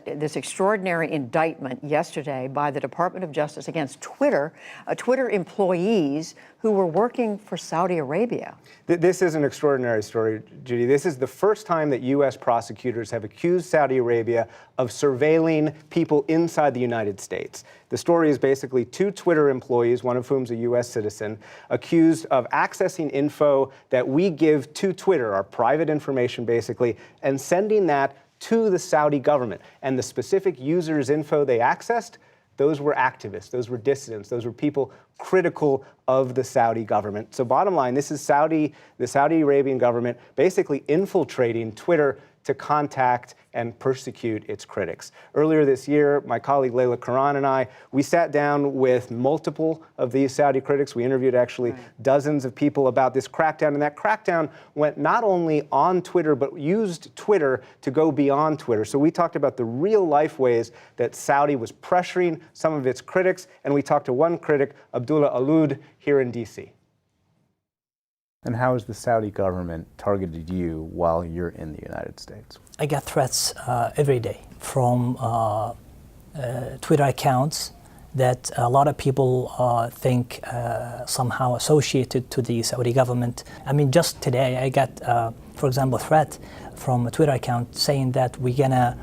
this extraordinary indictment yesterday by the Department of Justice against Twitter, Twitter employees who were working for Saudi Arabia. This is an extraordinary story, Judy. This is the first time that U.S. prosecutors have accused Saudi Arabia of surveilling people inside the United States. The story is basically two Twitter employees, one of whom is a U.S. citizen, accused of accessing info that we give to Twitter, our private information basically, and sending that to the Saudi government. And the specific users' info they accessed, those were activists, those were dissidents, those were people critical of the Saudi government. So bottom line, this is the Saudi Arabian government basically infiltrating Twitter to contact and persecute its critics. Earlier this year, my colleague Layla Karan and I, we sat down with multiple of these Saudi critics. We interviewed actually dozens of people about this crackdown, and that crackdown went not only on Twitter, but used Twitter to go beyond Twitter. So we talked about the real-life ways that Saudi was pressuring some of its critics, and we talked to one critic, Abdullah Alud, here in D.C. And how has the Saudi government targeted you while you're in the United States? I get threats every day from Twitter accounts that a lot of people think somehow associated to the Saudi government. I mean, just today I got, for example, a threat from a Twitter account saying that we're gonna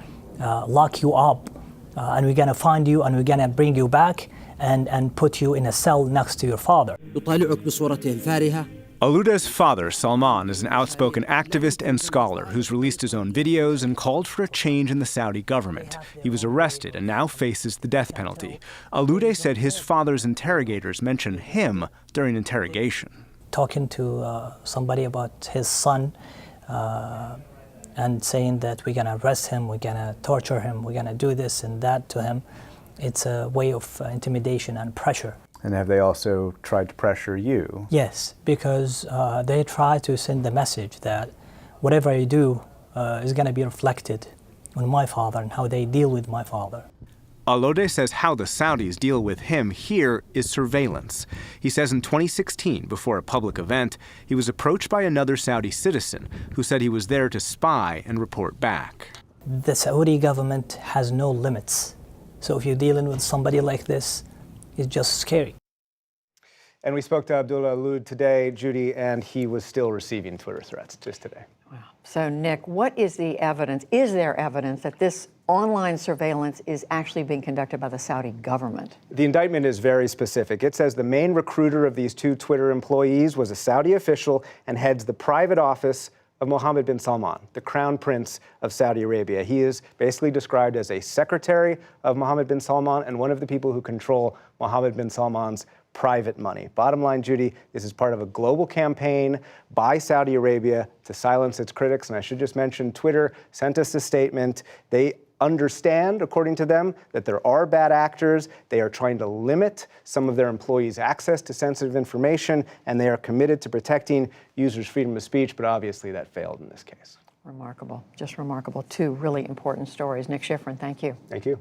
lock you up and we're gonna find you and we're gonna bring you back and put you in a cell next to your father. Aluda's father, Salman, is an outspoken activist and scholar who's released his own videos and called for a change in the Saudi government. He was arrested and now faces the death penalty. Aluda said his father's interrogators mentioned him during interrogation. Talking to somebody about his son and saying that we're going to arrest him, we're going to torture him, we're going to do this and that to him, it's a way of intimidation and pressure. And have they also tried to pressure you? Yes, because they try to send the message that whatever I do is going to be reflected on my father and how they deal with my father. Alode says how the Saudis deal with him here is surveillance. He says in 2016, before a public event, he was approached by another Saudi citizen who said he was there to spy and report back. The Saudi government has no limits. So if you're dealing with somebody like this, it's just scary. And we spoke to Abdullah Alud today, Judy, and he was still receiving Twitter threats just today. Wow. So, Nick, what is the evidence? Is there evidence that this online surveillance is actually being conducted by the Saudi government? The indictment is very specific. It says the main recruiter of these two Twitter employees was a Saudi official and heads the private office of Mohammed bin Salman, the crown prince of Saudi Arabia. He is basically described as a secretary of Mohammed bin Salman and one of the people who control Mohammed bin Salman's private money. Bottom line, Judy, this is part of a global campaign by Saudi Arabia to silence its critics. And I should just mention, Twitter sent us a statement. They understand, according to them, that there are bad actors. They are trying to limit some of their employees' access to sensitive information, and they are committed to protecting users' freedom of speech, but obviously that failed in this case. Remarkable, just remarkable. Two really important stories. Nick Schifrin, thank you. Thank you.